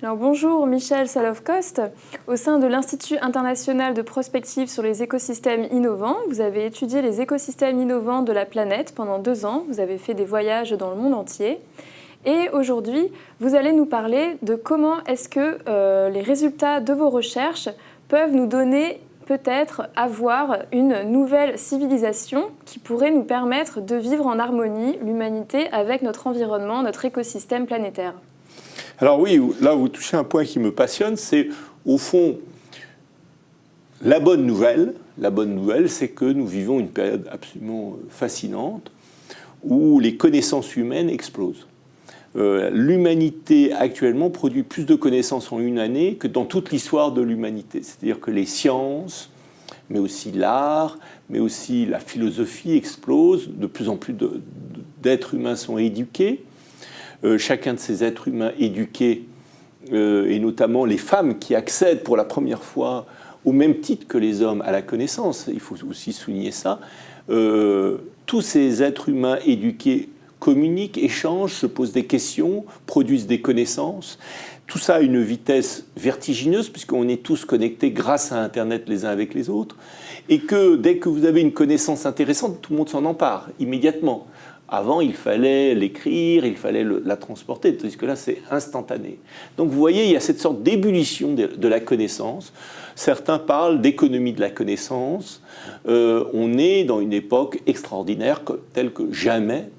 Alors bonjour Michel Salov-Coste. Au sein de l'Institut international de prospective sur les écosystèmes innovants, vous avez étudié les écosystèmes innovants de la planète pendant 2 ans. Vous avez fait des voyages dans le monde entier. Et aujourd'hui, vous allez nous parler de comment est-ce que les résultats de vos recherches peuvent nous donner peut-être avoir une nouvelle civilisation qui pourrait nous permettre de vivre en harmonie, l'humanité, avec notre environnement, notre écosystème planétaire. Alors oui, là vous touchez un point qui me passionne, c'est au fond la bonne nouvelle. La bonne nouvelle, c'est que nous vivons une période absolument fascinante où les connaissances humaines explosent. L'humanité actuellement produit plus de connaissances en une année que dans toute l'histoire de l'humanité. C'est-à-dire que les sciences, mais aussi l'art, mais aussi la philosophie explosent. De plus en plus d'êtres humains sont éduqués. Chacun de ces êtres humains éduqués, et notamment les femmes qui accèdent pour la première fois au même titre que les hommes à la connaissance, il faut aussi souligner ça, tous ces êtres humains éduqués communiquent, échangent, se posent des questions, produisent des connaissances. Tout ça à une vitesse vertigineuse, puisqu'on est tous connectés grâce à Internet les uns avec les autres, et que dès que vous avez une connaissance intéressante, tout le monde s'en empare immédiatement. Avant, il fallait l'écrire, il fallait la transporter, tandis que là, c'est instantané. Donc vous voyez, il y a cette sorte d'ébullition de la connaissance. Certains parlent d'économie de la connaissance. On est dans une époque extraordinaire, telle que jamais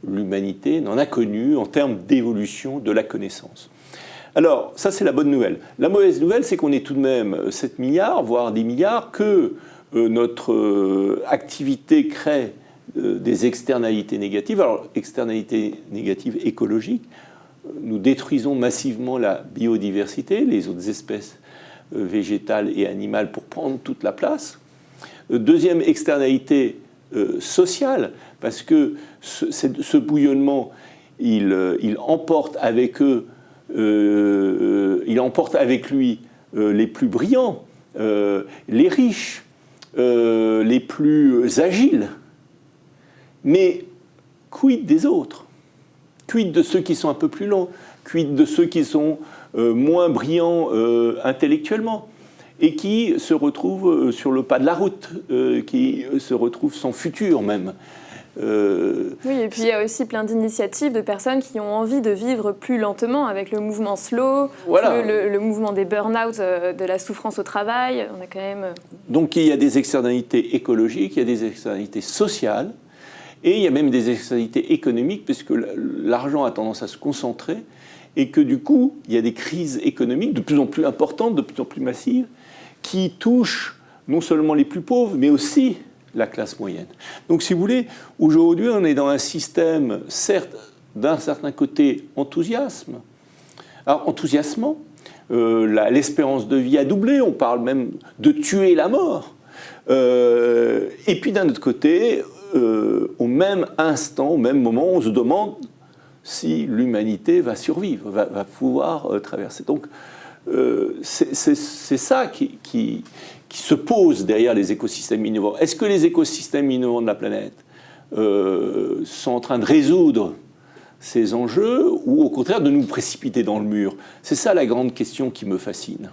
l'humanité n'en a connu en termes d'évolution de la connaissance. Alors, ça, c'est la bonne nouvelle. La mauvaise nouvelle, c'est qu'on est tout de même 7 milliards, voire 10 milliards, que notre activité crée des externalités négatives. Alors, externalités négatives écologiques, nous détruisons massivement la biodiversité, les autres espèces végétales et animales pour prendre toute la place. Deuxième externalité sociale, parce que ce bouillonnement, il emporte avec lui les plus brillants, les riches, les plus agiles. Mais quid des autres? Quid de ceux qui sont un peu plus lents? Quid de ceux qui sont moins brillants intellectuellement et qui se retrouvent sur le pas de la route, qui se retrouvent sans futur même? Oui, et puis il y a aussi plein d'initiatives de personnes qui ont envie de vivre plus lentement avec le mouvement slow, voilà. le mouvement des burn-out, de la souffrance au travail. On a quand même... Donc il y a des externalités écologiques, il y a des externalités sociales, et il y a même des externalités économiques, puisque l'argent a tendance à se concentrer, et que du coup, il y a des crises économiques de plus en plus importantes, de plus en plus massives, qui touchent non seulement les plus pauvres, mais aussi la classe moyenne. Donc si vous voulez, aujourd'hui, on est dans un système, certes, d'un certain côté, enthousiasmant, l'espérance de vie a doublé, on parle même de tuer la mort, et puis d'un autre côté, au même instant, au même moment, on se demande si l'humanité va survivre, va pouvoir traverser. Donc, c'est ça qui se pose derrière les écosystèmes innovants. Est-ce que les écosystèmes innovants de la planète sont en train de résoudre ces enjeux ou au contraire de nous précipiter dans le mur? C'est ça la grande question qui me fascine.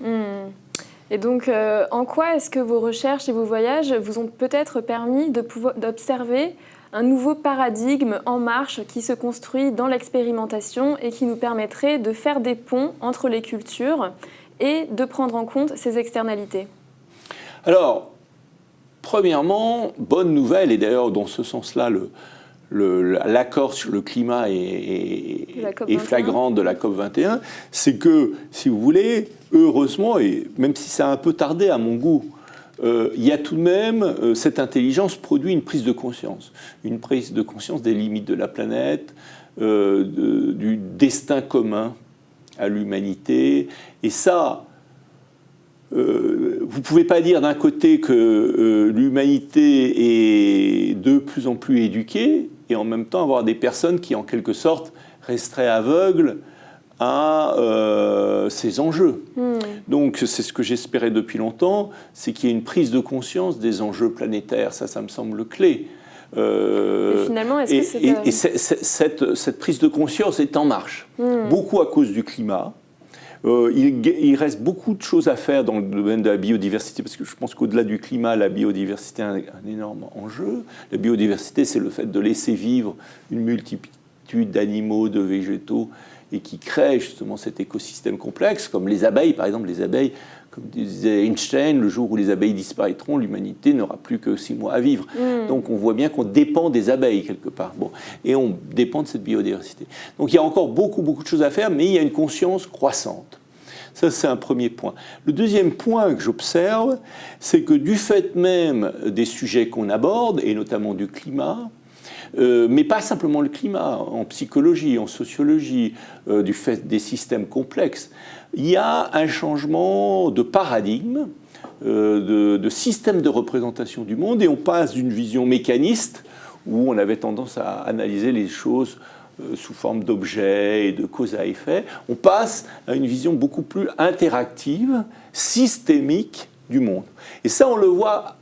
Et donc, en quoi est-ce que vos recherches et vos voyages vous ont peut-être permis d'observer un nouveau paradigme en marche qui se construit dans l'expérimentation et qui nous permettrait de faire des ponts entre les cultures et de prendre en compte ces externalités? Alors, premièrement, bonne nouvelle, et d'ailleurs dans ce sens-là, l'accord sur le climat est flagrant de la COP21, c'est que, si vous voulez, heureusement, et même si ça a un peu tardé à mon goût, il y a tout de même, cette intelligence produit une prise de conscience des limites de la planète, du destin commun à l'humanité, et ça... vous ne pouvez pas dire d'un côté que l'humanité est de plus en plus éduquée et en même temps avoir des personnes qui, en quelque sorte, resteraient aveugles à ces enjeux. Donc, c'est ce que j'espérais depuis longtemps, c'est qu'il y ait une prise de conscience des enjeux planétaires. Ça me semble clé. Et finalement, est-ce que cette prise de conscience est en marche. Beaucoup à cause du climat. Il reste beaucoup de choses à faire dans le domaine de la biodiversité, parce que je pense qu'au-delà du climat, la biodiversité est un énorme enjeu. La biodiversité, c'est le fait de laisser vivre une multitude d'animaux, de végétaux, et qui crée justement cet écosystème complexe, comme les abeilles, par exemple. Les abeilles, comme disait Einstein, le jour où les abeilles disparaîtront, l'humanité n'aura plus que 6 mois à vivre. Donc on voit bien qu'on dépend des abeilles quelque part. Bon, et on dépend de cette biodiversité. Donc il y a encore beaucoup de choses à faire, mais il y a une conscience croissante. Ça, c'est un premier point. Le deuxième point que j'observe, c'est que du fait même des sujets qu'on aborde, et notamment du climat, mais pas simplement le climat, en psychologie, en sociologie, du fait des systèmes complexes, il y a un changement de paradigme, de système de représentation du monde, et on passe d'une vision mécaniste, où on avait tendance à analyser les choses sous forme d'objets et de cause à effet, on passe à une vision beaucoup plus interactive, systémique du monde. Et ça, on le voit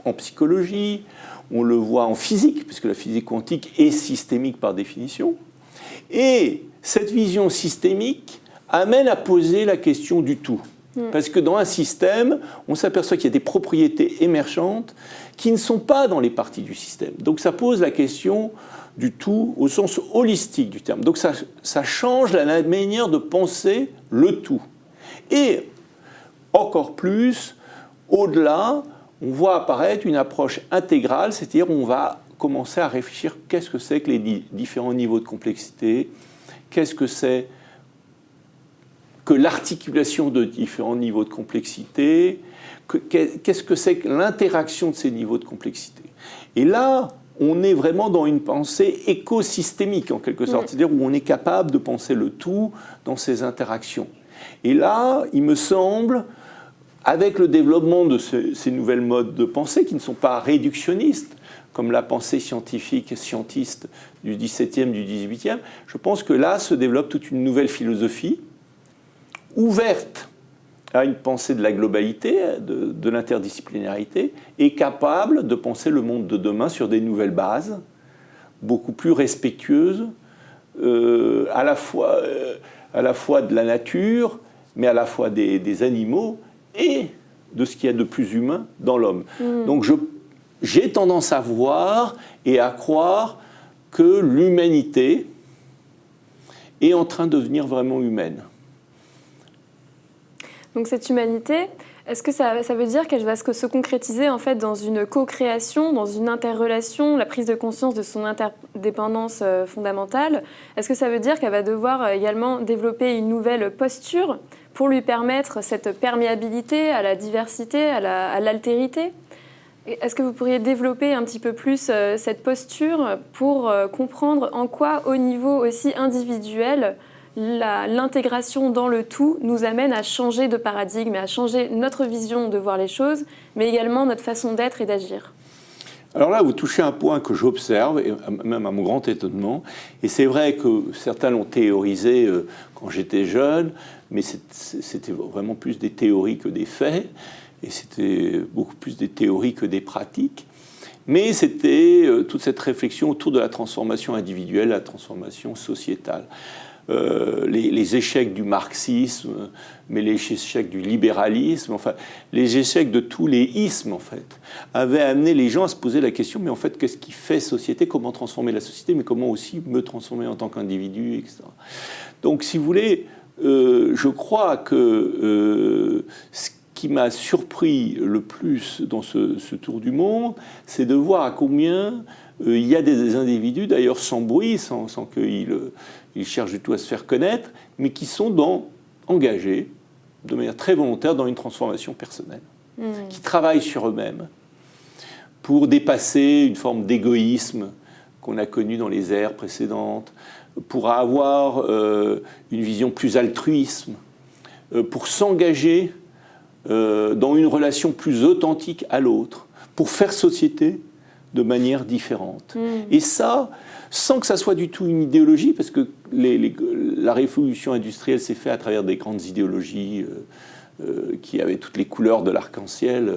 en psychologie, on le voit en physique, puisque la physique quantique est systémique par définition. Et cette vision systémique amène à poser la question du tout. Parce que dans un système, on s'aperçoit qu'il y a des propriétés émergentes qui ne sont pas dans les parties du système. Donc ça pose la question du tout au sens holistique du terme. Donc ça change la manière de penser le tout. Et encore plus, au-delà, on voit apparaître une approche intégrale, c'est-à-dire on va commencer à réfléchir qu'est-ce que c'est que les différents niveaux de complexité, qu'est-ce que c'est que l'articulation de différents niveaux de complexité, qu'est-ce que c'est que l'interaction de ces niveaux de complexité. Et là, on est vraiment dans une pensée écosystémique, en quelque sorte, c'est-à-dire où on est capable de penser le tout dans ces interactions. Et là, il me semble, avec le développement de ces nouvelles modes de pensée qui ne sont pas réductionnistes, comme la pensée scientifique, scientiste du XVIIe, du XVIIIe, je pense que là se développe toute une nouvelle philosophie, ouverte à une pensée de la globalité, de l'interdisciplinarité, et capable de penser le monde de demain sur des nouvelles bases, beaucoup plus respectueuses, à la fois de la nature, mais à la fois des animaux, et de ce qu'il y a de plus humain dans l'homme. Donc j'ai tendance à voir et à croire que l'humanité est en train de devenir vraiment humaine. Donc cette humanité, est-ce que ça veut dire qu'elle va se concrétiser en fait dans une co-création, dans une interrelation, la prise de conscience de son interdépendance fondamentale? Est-ce que ça veut dire qu'elle va devoir également développer une nouvelle posture pour lui permettre cette perméabilité à la diversité, à l'altérité? Est-ce que vous pourriez développer un petit peu plus cette posture pour comprendre en quoi, au niveau aussi individuel, l'intégration dans le tout nous amène à changer de paradigme, à changer notre vision de voir les choses, mais également notre façon d'être et d'agir? Alors là, vous touchez un point que j'observe, et même à mon grand étonnement, et c'est vrai que certains l'ont théorisé quand j'étais jeune, mais c'était vraiment plus des théories que des faits, et c'était beaucoup plus des théories que des pratiques. Mais c'était toute cette réflexion autour de la transformation individuelle, la transformation sociétale. Les échecs du marxisme, mais les échecs du libéralisme, enfin, les échecs de tous les ismes, en fait, avaient amené les gens à se poser la question, mais en fait, qu'est-ce qui fait société? Comment transformer la société? Mais comment aussi me transformer en tant qu'individu, etc. Donc, si vous voulez, je crois que ce qui m'a surpris le plus dans ce tour du monde, c'est de voir à combien il y a des individus, d'ailleurs sans bruit, sans qu'ils cherchent du tout à se faire connaître, mais qui sont engagés de manière très volontaire dans une transformation personnelle, qui travaillent sur eux-mêmes pour dépasser une forme d'égoïsme qu'on a connue dans les ères précédentes, pour avoir une vision plus altruiste, pour s'engager dans une relation plus authentique à l'autre, pour faire société de manière différente. Et ça, sans que ça soit du tout une idéologie, parce que la révolution industrielle s'est faite à travers des grandes idéologies qui avaient toutes les couleurs de l'arc-en-ciel,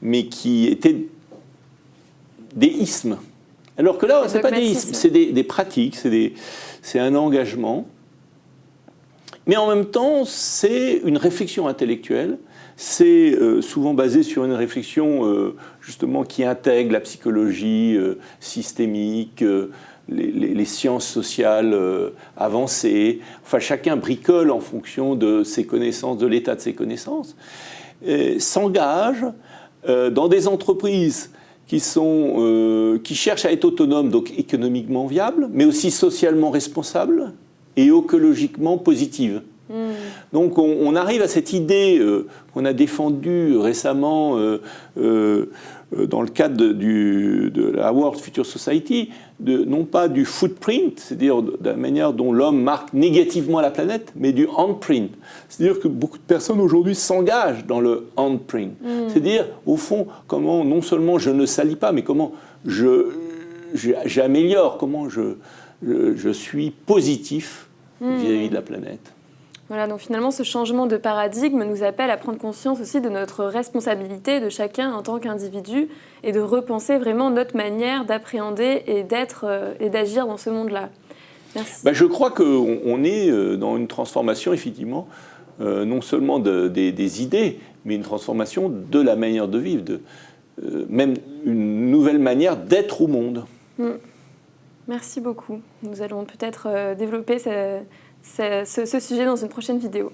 mais qui étaient des ismes. Alors que là, ce n'est pas des ismes, c'est des pratiques, c'est un engagement. Mais en même temps, c'est une réflexion intellectuelle. C'est souvent basé sur une réflexion justement qui intègre la psychologie systémique, les sciences sociales avancées. Enfin, chacun bricole en fonction de ses connaissances, de l'état de ses connaissances, s'engage dans des entreprises qui cherchent à être autonomes, donc économiquement viables, mais aussi socialement responsables et écologiquement positives. Donc on arrive à cette idée qu'on a défendue récemment dans le cadre de la World Future Society, non pas du footprint, c'est-à-dire de la manière dont l'homme marque négativement la planète, mais du handprint. C'est-à-dire que beaucoup de personnes aujourd'hui s'engagent dans le handprint. C'est-à-dire, au fond, comment non seulement je ne salis pas, mais comment j'améliore, comment je suis positif vis-à-vis de la planète. Voilà, donc finalement, ce changement de paradigme nous appelle à prendre conscience aussi de notre responsabilité de chacun en tant qu'individu et de repenser vraiment notre manière d'appréhender et d'être et d'agir dans ce monde-là. Merci. Je crois qu'on est dans une transformation, effectivement, non seulement des idées, mais une transformation de la manière de vivre, même une nouvelle manière d'être au monde. Merci beaucoup. Nous allons peut-être développer ce sujet dans une prochaine vidéo.